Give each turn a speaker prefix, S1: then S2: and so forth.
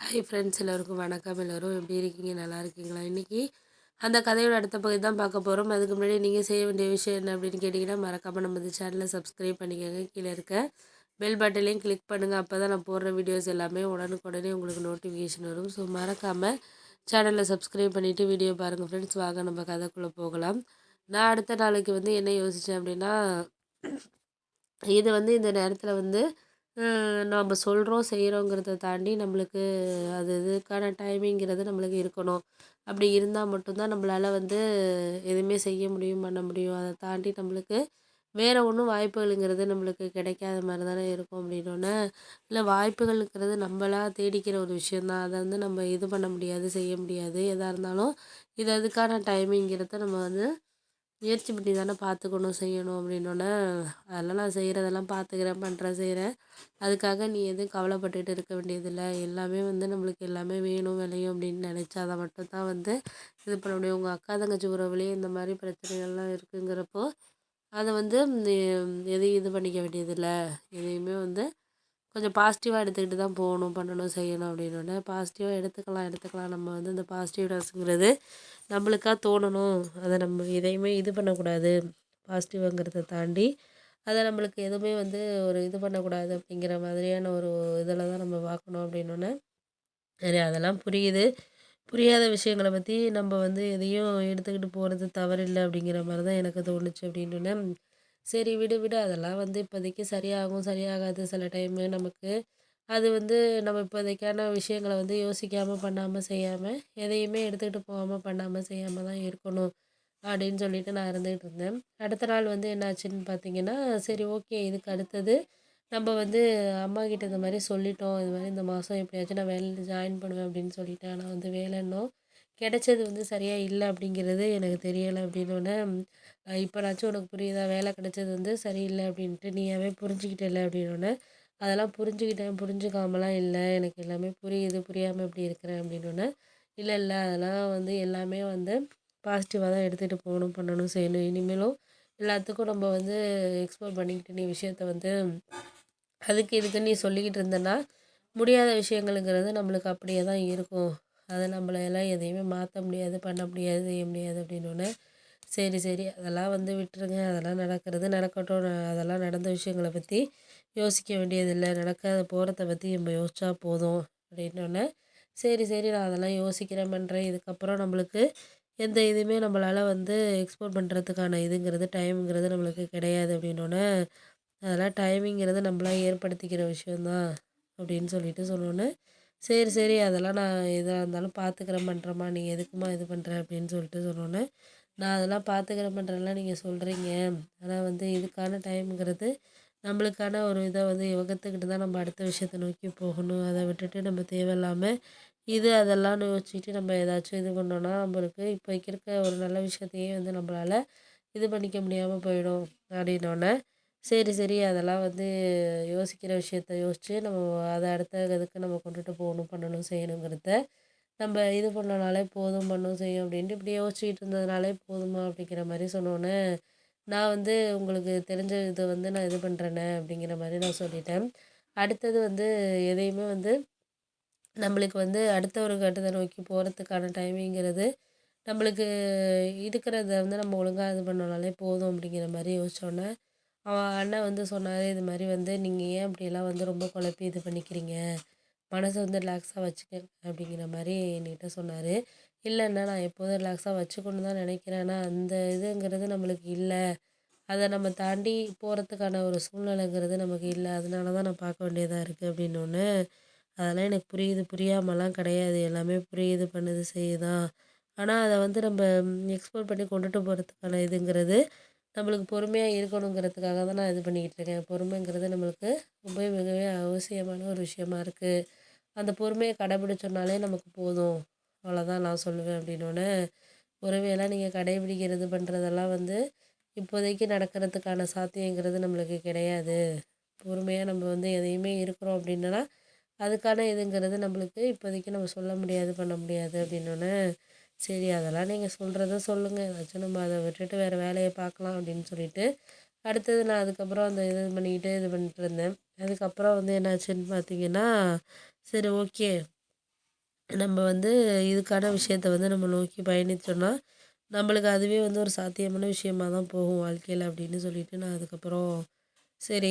S1: Hi friends, எல்லோருக்கும் வணக்கம். எல்லோரும் எப்படி இருக்கீங்க? நல்லா இருக்கீங்களா? இன்றைக்கி அந்த கதையோட அடுத்த பகுதி தான் பார்க்க போகிறோம். அதுக்கு முன்னாடி நீங்கள் செய்ய வேண்டிய விஷயம் என்ன அப்படின்னு கேட்டிங்கன்னா, மறக்காமல் நம்ம இந்த சேனலை சப்ஸ்கிரைப் பண்ணிக்கோங்க. கீழே இருக்க பெல் பட்டனையும் கிளிக் பண்ணுங்கள். அப்போ தான் நான் போடுற வீடியோஸ் எல்லாமே உடனுக்குடனே உங்களுக்கு நோட்டிஃபிகேஷன் வரும். ஸோ மறக்காமல் சேனலை சப்ஸ்கிரைப் பண்ணிவிட்டு வீடியோ பாருங்கள் ஃப்ரெண்ட்ஸ். வாங்க நம்ம கதைக்குள்ளே போகலாம். நான் அடுத்த நாளைக்கு என்ன யோசித்தேன் அப்படின்னா, இது இந்த நேரத்தில் நம்ம சொல்கிறோம் செய்கிறோங்கிறத தாண்டி நம்மளுக்கு அது இதுக்கான டைமிங்கிறது நம்மளுக்கு இருக்கணும். அப்படி இருந்தால் மட்டும்தான் நம்மளால் எதுவுமே செய்ய முடியும், பண்ண முடியும். அதை தாண்டி நம்மளுக்கு வேறு ஒன்றும் வாய்ப்புகளுங்கிறது நம்மளுக்கு கிடைக்காத மாதிரி தானே இருக்கும். அப்படின்னோடனே இல்லை, வாய்ப்புகள்ங்கிறது நம்மளா தேடிக்கிற ஒரு விஷயந்தான். அதை நம்ம இது பண்ண முடியாது, செய்ய முடியாது. எதாக இருந்தாலும் இது அதுக்கான டைமிங்கிறத நம்ம முயற்சி பண்ணி தானே பார்த்துக்கணும், செய்யணும். அப்படின்னோடனே அதெல்லாம் நான் செய்கிறதெல்லாம் பார்த்துக்கிறேன், பண்ணுறேன், செய்கிறேன். அதுக்காக நீ எதுவும் கவலைப்பட்டுட்டு இருக்க வேண்டியதில்லை. எல்லாமே நம்மளுக்கு எல்லாமே வேணும், விளையும் அப்படின்னு நினச்சா அதை மட்டும்தான் இது பண்ண முடியும். உங்கள் அக்கா தங்கச்சி உறவுலேயே இந்த மாதிரி பிரச்சனைகள்லாம் இருக்குங்கிறப்போ அதை எதையும் இது பண்ணிக்க வேண்டியதில்லை. எதையுமே கொஞ்சம் பாசிட்டிவாக எடுத்துக்கிட்டு தான் போகணும், பண்ணணும், செய்யணும். அப்படின்னோடனே பாசிட்டிவாக எடுத்துக்கலாம். நம்ம இந்த பாசிட்டிவ்னஸ்ங்கிறது நம்மளுக்காக தோணணும். அதை நம்ம எதையுமே இது பண்ணக்கூடாது. பாசிட்டிவ்ங்கிறத தாண்டி அதை நம்மளுக்கு எதுவுமே ஒரு இது பண்ணக்கூடாது அப்படிங்கிற மாதிரியான ஒரு இதில் தான் நம்ம பார்க்கணும். அப்படின்னோடனே சரி, அதெல்லாம் புரியுது. புரியாத விஷயங்களை பற்றி நம்ம எதையும் எடுத்துக்கிட்டு போகிறது தவறில்லை அப்படிங்கிற மாதிரி தான் எனக்கு தோணுச்சு. அப்படின்னோடனே சரி, விடு விடு, அதெல்லாம் இப்போதைக்கு சரியாகும், சரியாகாது. சில டைமு நமக்கு அது நம்ம இப்போதைக்கான விஷயங்களை யோசிக்காமல், பண்ணாமல், செய்யாமல், எதையுமே எடுத்துக்கிட்டு போகாமல், பண்ணாமல், செய்யாமல் தான் இருக்கணும் அப்படின்னு சொல்லிட்டு நான் இருந்துகிட்டு இருந்தேன். அடுத்த நாள் என்னாச்சுன்னு பார்த்தீங்கன்னா, சரி, ஓகே, இதுக்கு அடுத்தது நம்ம அம்மாக்கிட்ட இந்த மாதிரி சொல்லிட்டோம். இது மாதிரி இந்த மாதம் எப்படியாச்சும் நான் வேலையில் ஜாயின் பண்ணுவேன் அப்படின்னு சொல்லிட்டேன். ஆனால் வேலை இன்னும் கிடைச்சது சரியாக இல்லை அப்படிங்கிறது எனக்கு தெரியலை. அப்படின்னோடனே இப்போனாச்சும் உனக்கு புரியுதா? வேலை கிடைச்சது சரியில்லை அப்படின்ட்டு நீயாவே புரிஞ்சுக்கிட்டல அப்படின்னோடனே, அதெல்லாம் புரிஞ்சுக்கிட்டேன், புரிஞ்சுக்காமலாம் இல்லை, எனக்கு எல்லாமே புரியுது, புரியாமல் இப்படி இருக்கிறேன் அப்படின்னோடனே, இல்லை இல்லை, அதெல்லாம் எல்லாமே பாசிட்டிவாக தான் எடுத்துகிட்டு போகணும், பண்ணணும், செய்யணும். இனிமேலும் எல்லாத்துக்கும் நம்ம எக்ஸ்ப்ளோர் பண்ணிக்கிட்டு நீ விஷயத்த அதுக்கு இதுக்குன்னு நீ சொல்லிக்கிட்டு இருந்தேன்னா முடியாத விஷயங்களுங்கிறது நம்மளுக்கு அப்படியே தான் இருக்கும். அதை நம்மளால எதையுமே மாற்ற முடியாது, பண்ண முடியாது, செய்ய முடியாது. அப்படின்னோடனே சரி சரி, அதெல்லாம் விட்டுருங்க. அதெல்லாம் நடக்கிறது நடக்கட்டும். அதெல்லாம் நடந்த விஷயங்களை பற்றி யோசிக்க வேண்டியதில்லை. நடக்காத போகிறத பற்றி நம்ம யோசிச்சா போதும் அப்படின்னோடனே சரி சரி, நான் அதெல்லாம் யோசிக்கிறேன், பண்ணுறேன். இதுக்கப்புறம் நம்மளுக்கு எந்த இதுவுமே நம்மளால் எக்ஸ்ப்ளோர் பண்ணுறதுக்கான இதுங்கிறது டைமுங்கிறது நம்மளுக்கு கிடையாது. அப்படின்னோடனே அதெல்லாம் டைமிங்கிறது நம்மளா ஏற்படுத்திக்கிற விஷயந்தான் அப்படின்னு சொல்லிட்டு சொன்னோன்னே சரி சரி, அதெல்லாம் நான் எதாக இருந்தாலும் பார்த்துக்கிறேன், பண்ணுறேம்மா, நீ எதுக்குமா இது பண்ணுற அப்படின்னு சொல்லிட்டு சொன்னோன்னே, நான் அதெல்லாம் பார்த்துக்கிறேன், பண்ணுறேன்லாம் நீங்கள் சொல்கிறீங்க. ஆனால் இதுக்கான டைமுங்கிறது நம்மளுக்கான ஒரு இதை வகுத்துக்கிட்டு தான் நம்ம அடுத்த விஷயத்தை நோக்கி போகணும். அதை விட்டுட்டு நம்ம தேவையில்லாமல் இது அதெல்லாம் யோசிச்சுட்டு நம்ம ஏதாச்சும் இது பண்ணோன்னா நம்மளுக்கு இப்போ இருக்க ஒரு நல்ல விஷயத்தையே நம்மளால் இது பண்ணிக்க முடியாமல் போயிடும். அப்படின்னோடனே சரி சரி, அதெல்லாம் யோசிக்கிற விஷயத்த யோசித்து நம்ம அதை அடுத்த இதுக்கு நம்ம கொண்டுட்டு போகணும், பண்ணணும், செய்யணுங்கிறத நம்ம இது பண்ணனாலே போதும், பண்ணும், செய்யும் அப்படின்ட்டு இப்படி யோசிச்சுக்கிட்டு இருந்ததுனாலே போதுமா அப்படிங்கிற மாதிரி சொன்னோன்னே, நான் உங்களுக்கு தெரிஞ்ச இதை நான் இது பண்ணுறேனே அப்படிங்கிற மாதிரி நான் சொல்லிட்டேன். அடுத்தது எதையுமே நம்மளுக்கு அடுத்த ஒரு கட்டத்தை நோக்கி போகிறதுக்கான டைமிங்கிறது நம்மளுக்கு இருக்கிறத நம்ம ஒழுங்காக இது பண்ணனாலே போதும் அப்படிங்கிற மாதிரி யோசித்தோன்னே, அவன் அண்ணன் சொன்னார், இது மாதிரி நீங்கள் ஏன் இப்படியெல்லாம் ரொம்ப குழப்பி இது பண்ணிக்கிறீங்க, மனசை ரிலாக்ஸாக வச்சுக்க அப்படிங்கிற மாதிரி என்கிட்ட சொன்னார். இல்லைண்ணா, நான் எப்போதும் ரிலாக்ஸாக வச்சுக்கணுன்னு தான் நினைக்கிறேன். ஆனால் அந்த இதுங்கிறது நம்மளுக்கு இல்லை. அதை நம்ம தாண்டி போகிறதுக்கான ஒரு சூழ்நிலைங்கிறது நமக்கு இல்லை. அதனால தான் நான் பார்க்க வேண்டியதாக இருக்குது அப்படின்னோடனே, அதெல்லாம் எனக்கு புரியுது, புரியாமலாம் கிடையாது. எல்லாமே புரியுது, பண்ணுது, செய்யுதான். ஆனால் அதை நம்ம எக்ஸ்ப்ளோர் பண்ணி கொண்டுட்டு போகிறதுக்கான இதுங்கிறது நம்மளுக்கு பொறுமையாக இருக்கணுங்கிறதுக்காக தான் நான் இது பண்ணிக்கிட்டு இருக்கேன். பொறுமைங்கிறது நம்மளுக்கு ரொம்பவே மிகவே அவசியமான ஒரு விஷயமா இருக்குது. அந்த பொறுமையை கடைபிடிச்சோம்னாலே நமக்கு போதும். அவ்வளோதான் நான் சொல்லுவேன் அப்படின்னோடனே, ஒருவேளை நீங்கள் கடைபிடிக்கிறது பண்ணுறதெல்லாம் இப்போதைக்கு நடக்கிறதுக்கான சாத்தியங்கிறது நம்மளுக்கு கிடையாது. பொறுமையாக நம்ம எதையுமே இருக்கிறோம் அப்படின்னா அதுக்கான இதுங்கிறது நம்மளுக்கு இப்போதைக்கு நம்ம சொல்ல முடியாது, பண்ண முடியாது அப்படின்னோடனே, சரி, அதெல்லாம் நீங்கள் சொல்கிறத சொல்லுங்கள், ஏதாச்சும் நம்ம அதை விட்டுட்டு வேறு வேலையை பார்க்கலாம் அப்படின்னு சொல்லிட்டு அடுத்தது நான் அதுக்கப்புறம் அந்த இது பண்ணிக்கிட்டு இது பண்ணிட்டு இருந்தேன். அதுக்கப்புறம் என்னாச்சுன்னு பார்த்தீங்கன்னா, சரி, ஓகே, நம்ம வந்து இதுக்கான விஷயத்த வந்து நம்ம நோக்கி பயணித்தோம்னா, நம்மளுக்கு அதுவே வந்து ஒரு சாத்தியமான விஷயமா தான் போகும் வாழ்க்கையில அப்படின்னு சொல்லிட்டு நான் அதுக்கப்புறம் சரி